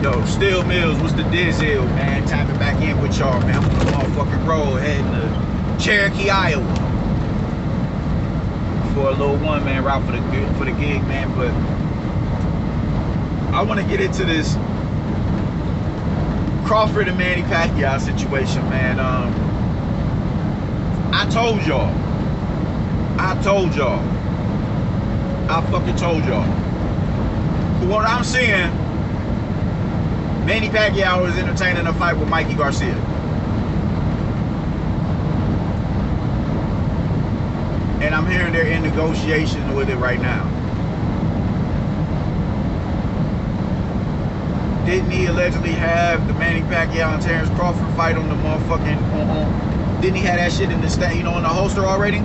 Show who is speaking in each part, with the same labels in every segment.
Speaker 1: Yo, Steel Mills, what's the Dizzle, man? Tapping back in with y'all, man. I'm on the motherfucking road heading to Cherokee, Iowa. For a little one-man route for the gig, man. But I want to get into this Crawford and Manny Pacquiao situation, man. I told y'all. I fucking told y'all. But what I'm seeing, Manny Pacquiao is entertaining a fight with Mikey Garcia. And I'm hearing they're in negotiations with it right now. Didn't he allegedly have the Manny Pacquiao and Terrence Crawford fight on the motherfucking, didn't he have that shit in the stand, in the holster already?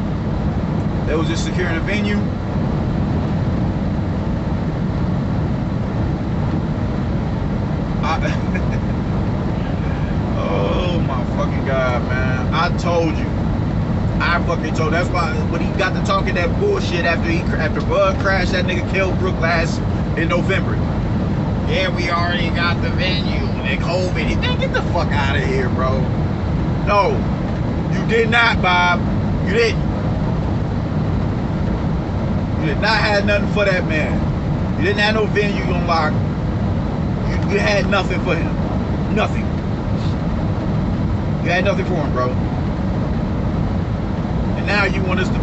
Speaker 1: That was just securing a venue. Oh my fucking God, man. I told you. I fucking told. That's why when he got to talking that bullshit after Bud crashed that nigga Kell Brook last in November. Yeah, we already got the venue and COVID. Man, get the fuck out of here, bro. No, you did not, Bob. You didn't. You did not have nothing for that man. You didn't have no venue on lock. You had nothing for him. Nothing. You had nothing for him, bro. And now you want us to...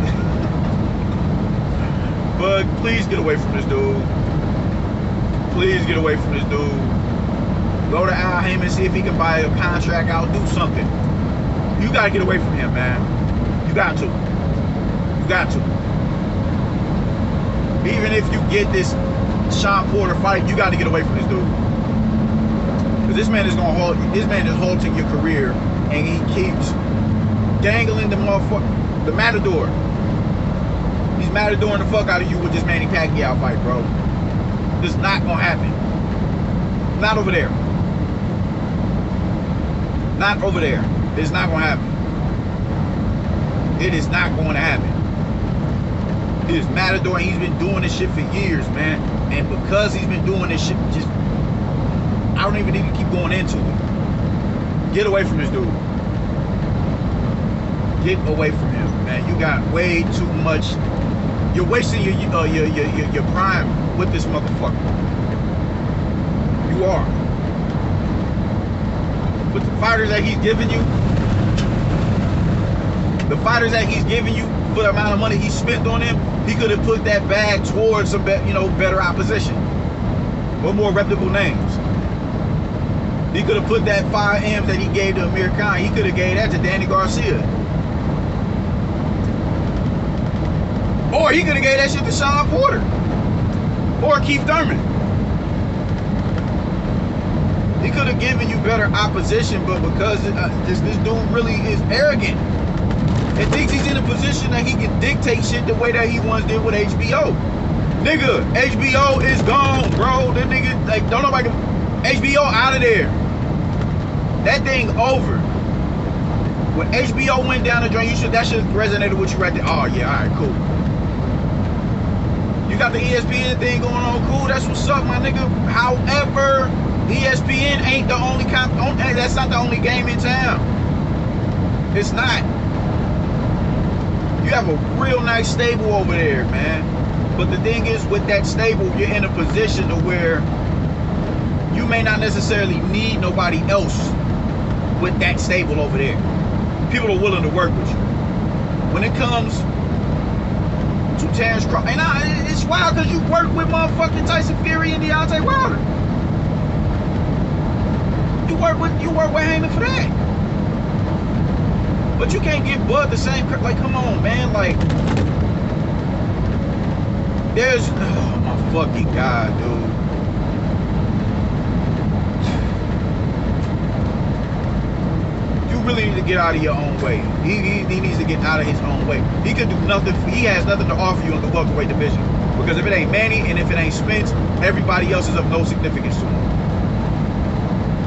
Speaker 1: Bud, please get away from this dude. Please get away from this dude. Go to Al Heyman, see if he can buy a contract out, do something. You gotta get away from him, man. You got to. You got to. Even if you get this Sean Porter fight, you gotta get away from this dude. Because this man is gonna hold, this man is halting your career, and he keeps dangling the motherfucker, the matador. He's matadoring the fuck out of you with this Manny Pacquiao fight, bro. It's not gonna happen. Not over there. Not over there. It's not gonna happen. It is not going to happen. It is matador. He's been doing this shit for years, man. And because he's been doing this shit, just I don't even need to keep going into it. Get away from this dude. Get away from him, man. You got way too much. You're wasting your prime with this motherfucker. You are. But the fighters that he's giving you, for the amount of money he spent on him, he could have put that bag towards some better opposition or more reputable names. He could have put that 5 M's that he gave to Amir Khan, he could have gave that to Danny Garcia. Or he could have gave that shit to Sean Porter. Or Keith Thurman. He could have given you better opposition, but because this dude really is arrogant and thinks he's in a position that he can dictate shit the way that he once did with HBO. Nigga, HBO is gone, bro. That nigga, like, don't nobody... HBO out of there. That thing over. When HBO went down the drain, that should have resonated with you right there. Oh, yeah, all right, cool. You got the ESPN thing going on, cool. That's what's up, my nigga. However, ESPN ain't the only that's not the only game in town. It's not. You have a real nice stable over there, man. But the thing is, with that stable, you're in a position to where you may not necessarily need nobody else with that stable over there. People are willing to work with you. When it comes to Terrence Crawford, and it's wild because you work with motherfucking Tyson Fury and Deontay Wilder. You work with Heyman for that. But you can't give Bud the same, like, come on, man, like, there's, oh my fucking God, dude. You really need to get out of your own way. He needs to get out of his own way. He could do nothing, he has nothing to offer you in the welterweight division. Because if it ain't Manny and if it ain't Spence, everybody else is of no significance to him.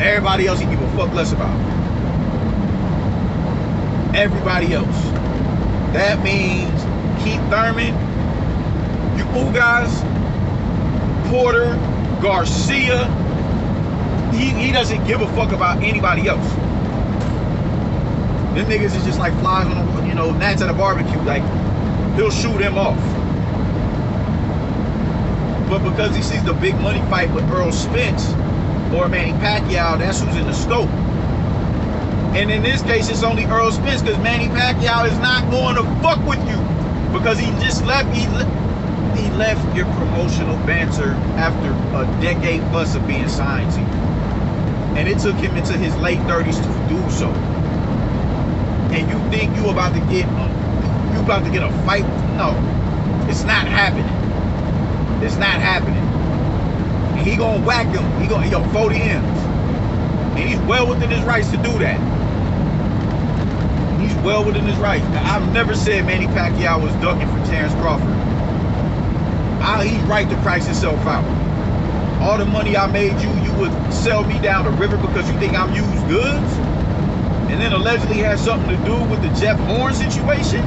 Speaker 1: Everybody else he give a fuck less about. Everybody else. That means Keith Thurman, you Ugas, Porter, Garcia, he doesn't give a fuck about anybody else. Them niggas is just like flies on, you know, gnats at a barbecue. Like, he'll shoot them off. But because he sees the big money fight with Earl Spence or Manny Pacquiao, that's who's in the scope. And in this case, it's only Earl Spence, because Manny Pacquiao is not going to fuck with you, because he just left. He left your promotional banter after a decade plus of being signed to you, and it took him into his late 30s to do so. And you think you about to get a fight? No, it's not happening. It's not happening. And he gonna whack him. He gonna 40 M's. And he's well within his rights to do that. He's well within his rights. Now, I've never said Manny Pacquiao was ducking for Terrence Crawford. He's right to price himself out. All the money I made you, you would sell me down the river because you think I'm used goods? And then allegedly had something to do with the Jeff Horn situation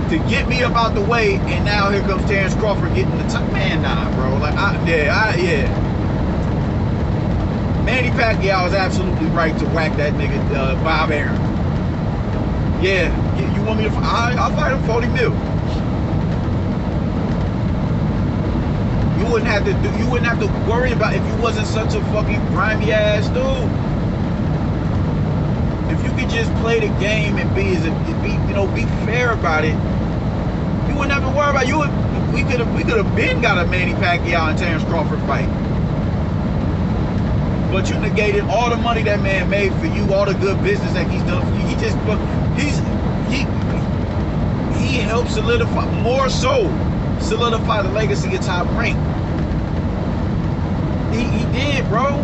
Speaker 1: to get me up out the way, and now here comes Terrence Crawford getting the top. Man, nah, bro. Like, yeah. Manny Pacquiao is absolutely right to whack that nigga Bob Arum. Yeah, you want me to? I'll fight him 40 mil. You wouldn't have to worry about if you wasn't such a fucking grimy ass dude. If you could just play the game and be fair about it, you wouldn't have to worry about it. We could have been got a Manny Pacquiao and Terrence Crawford fight. But you negated all the money that man made for you, all the good business that he's done for you. He helped solidify the legacy of Top Rank. He did, bro.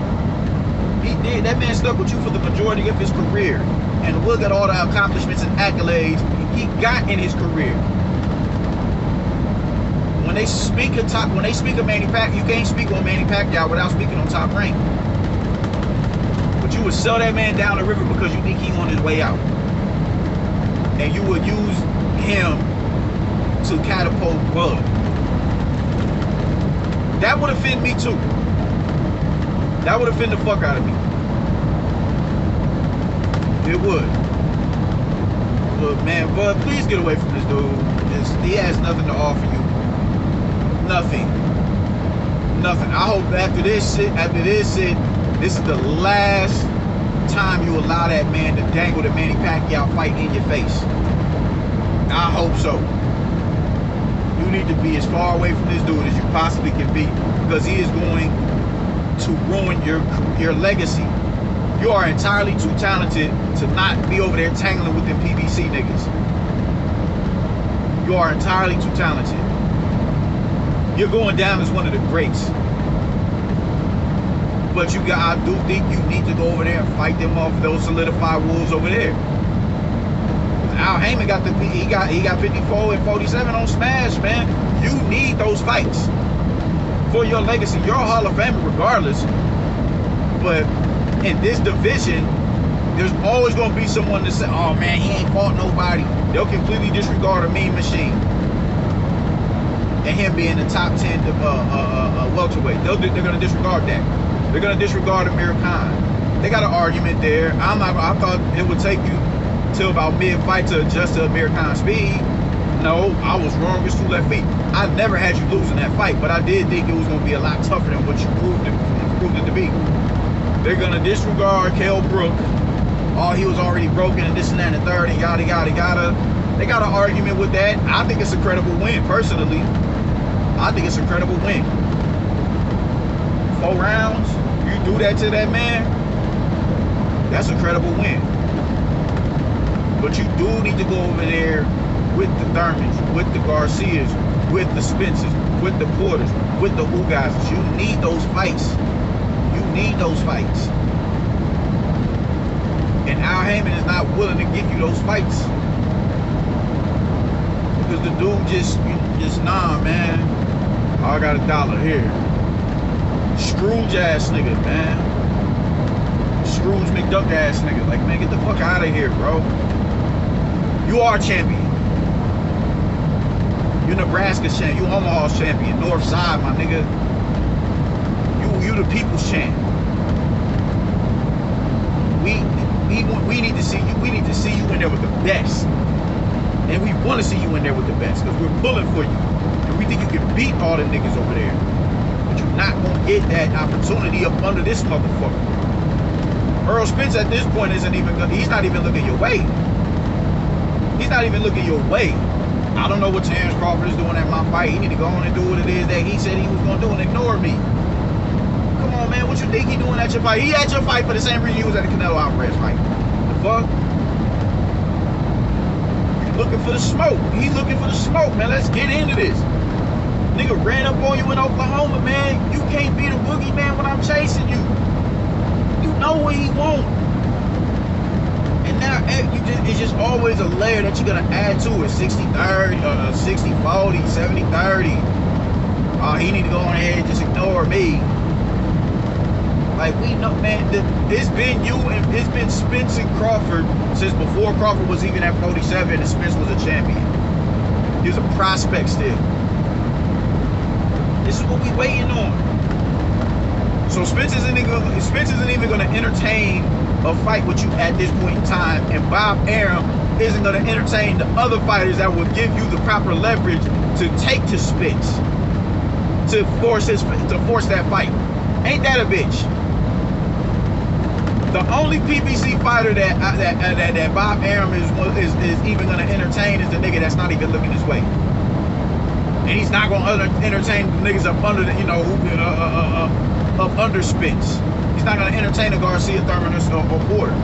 Speaker 1: He did. That man stuck with you for the majority of his career. And look at all the accomplishments and accolades he got in his career. When they speak of Manny Pacquiao, you can't speak on Manny Pacquiao without speaking on Top Rank. But you would sell that man down the river because you think he's on his way out. And you would use him to catapult Bud. That would offend me too. That would offend the fuck out of me. It would. Look, man, Bud, please get away from this dude. He has nothing to offer you. Nothing. I hope after this shit, this is the last time you allow that man to dangle the Manny Pacquiao fight in your face. I hope so. You need to be as far away from this dude as you possibly can be, because he is going to ruin your legacy. You are entirely too talented to not be over there tangling with them PBC niggas. You are entirely too talented. You're going down as one of the greats. But I do think you need to go over there and fight them off, those solidified wolves over there. Al Heyman got he got 54 and 47 on Smash, man. You need those fights for your legacy. You're a Hall of Famer regardless. But in this division, there's always gonna be someone that say, "Oh man, he ain't fought nobody." They'll completely disregard a Mean Machine and him being the top 10 welterweight. They're gonna disregard that. They're gonna disregard Amir Khan. They got an argument there. I thought it would take you till about mid-fight to adjust to Amir Khan's speed. No, I was wrong. It's 2 left feet. I never had you losing that fight, but I did think it was gonna be a lot tougher than what you proved it to be. They're gonna disregard Kell Brook. Oh, he was already broken and this and that and the third and yada yada yada. They got an argument with that. I think it's a credible win, personally. I think it's a credible win. 4 rounds, you do that to that man, that's a credible win. But you do need to go over there with the Thurmans, with the Garcias, with the Spencers, with the Porters, with the Ugazes. You need those fights. You need those fights. And Al Heyman is not willing to give you those fights. Because the dude just nah, man. Oh, I got $1 here. Scrooge ass nigga, man. Scrooge McDuck ass nigga. Like, man, get the fuck out of here, bro. You are champion. You Nebraska's champ. You Omaha's champion. North Side, my nigga. You the people's champ. we need to see you. We need to see you in there with the best, and we want to see you in there with the best because we're pulling for you, and we think you can beat all the niggas over there. But you're not gonna get that opportunity up under this motherfucker. Earl Spence at this point isn't even. He's not even looking your way. He's not even looking your way. I don't know what Terrence Crawford is doing at my fight. He need to go on and do what it is that he said he was gonna do and ignore me. Come on, man. What you think he doing at your fight? He at your fight for the same reason he was at the Canelo Alvarez fight. The fuck? You looking for the smoke. He's looking for the smoke, man. Let's get into this. Nigga ran up on you in Oklahoma, man. You can't be the boogeyman when I'm chasing you. You know what he wants. And now it's just always a layer that you're gonna add to it. 60-30, 60-40, 70-30. Oh, he need to go on ahead and just ignore me. Like, we know, man, it's been you and it's been Spence and Crawford since before Crawford was even at 47 and Spence was a champion. He was a prospect still. This is what we waiting on. So Spence isn't even going to entertain a fight with you at this point in time, and Bob Arum isn't going to entertain the other fighters that will give you the proper leverage to take to Spence to force that fight. Ain't that a bitch? The only PBC fighter that Bob Arum is even going to entertain is the nigga that's not even looking his way. And he's not going to entertain the niggas up under the, up under Spence. He's not going to entertain a Garcia, Thurman, or Porter.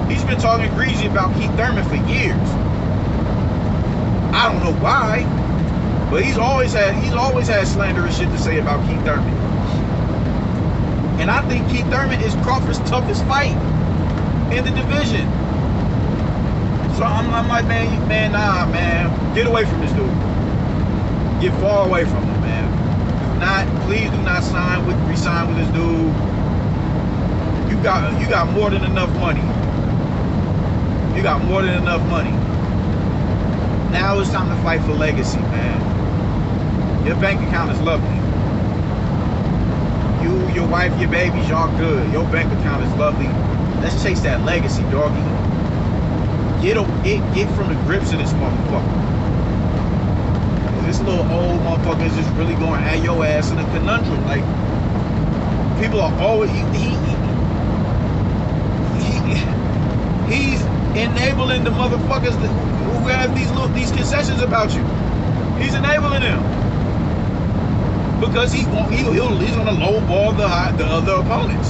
Speaker 1: He's been talking greasy about Keith Thurman for years. I don't know why, but he's always had slanderous shit to say about Keith Thurman. And I think Keith Thurman is Crawford's toughest fight in the division. So I'm like, man, nah, man, get away from this dude. Get far away from him, man. Please do not resign with this dude. You got more than enough money. You got more than enough money. Now it's time to fight for legacy, man. Your bank account is lovely. You, your wife, your babies, y'all good. Your bank account is lovely. Let's chase that legacy, doggy. Get from the grips of this motherfucker. This little old motherfucker is just really going at your ass in a conundrum. Like, people are always he's enabling the motherfuckers who have these concessions about you. He's enabling them because he's gonna lowball the other opponents.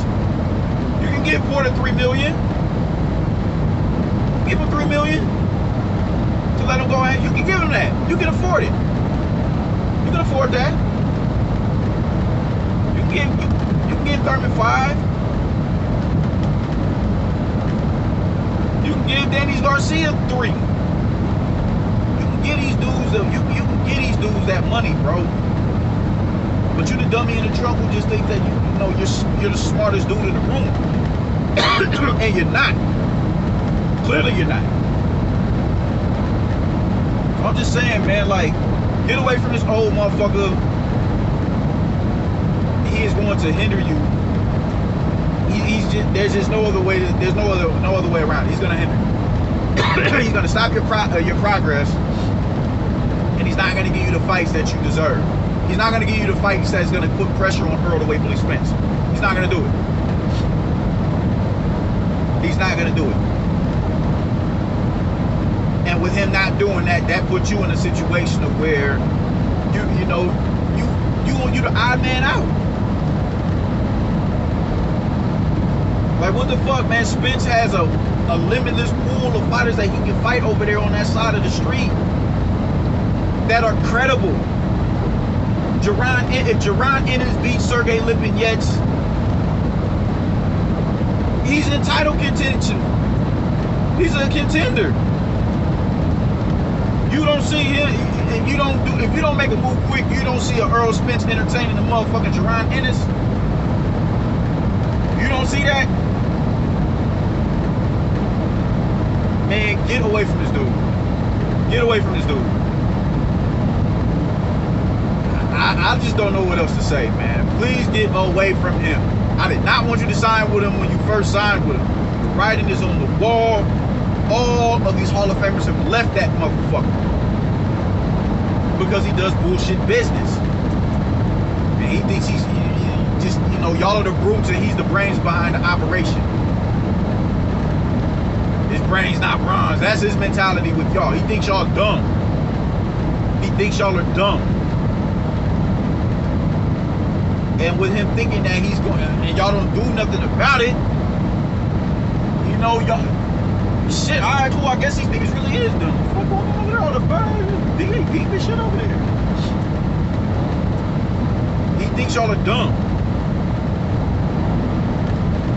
Speaker 1: You can give Porter $3 million. Give him $3 million to let him go ahead. You can give him that. You can afford it. You can afford that. You can give Thurman 5. You can give Dennis Garcia 3. You can get these dudes you can get these dudes that money, bro. But you the dummy in the trunk who just think that you're the smartest dude in the room. And you're not. Clearly you're not. I'm just saying, man, like, get away from this old motherfucker. He is going to hinder you. There's just no other way. There's no other way around. He's going to hinder you. He's going to stop your progress, and he's not going to give you the fights that you deserve. He's not going to give you the fights that's going to put pressure on Earl the way Billy Spence. He's not going to do it. He's not going to do it. And with him not doing that, that puts you in a situation of where you're the odd man out. Like, what the fuck, man? Spence has a limitless pool of fighters that he can fight over there on that side of the street that are credible. If Jaron Ennis beats Sergey Lipinets, he's in title contention. He's a contender. You don't see him, if you don't make a move quick, you don't see a Earl Spence entertaining the motherfucking Jaron Ennis. You don't see that? Man, get away from this dude. Get away from this dude. I just don't know what else to say, man. Please get away from him. I did not want you to sign with him when you first signed with him. The writing is on the wall. All of these Hall of Famers have left that motherfucker because he does bullshit business. And he thinks he's just, you know, y'all are the brutes and he's the brains behind the operation. His brain's not bronze. That's his mentality with y'all. He thinks y'all dumb. He thinks y'all are dumb. And with him thinking that he's going, and y'all don't do nothing about it, you know, y'all, shit, all right, cool, I guess these niggas really is dumb. What's going on over there? All the birds, they peep and shit over there. He thinks y'all are dumb.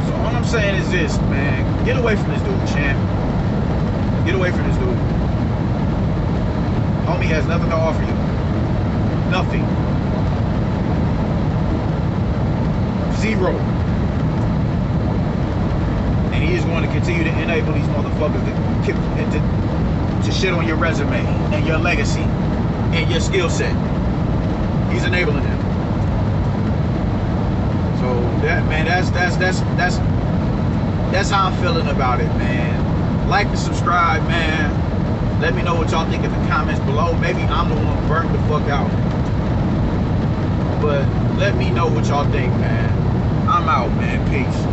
Speaker 1: So all I'm saying is this, man, get away from this dude, champ. Get away from this dude. Homie has nothing to offer you. Nothing. Zero. And he is going to continue to enable these motherfuckers to shit on your resume and your legacy and your skill set. He's enabling them. So that, man, that's how I'm feeling about it, man. Like and subscribe, man. Let me know what y'all think in the comments below. Maybe I'm the one burnt the fuck out. But let me know what y'all think, man. I'm out, man. Peace.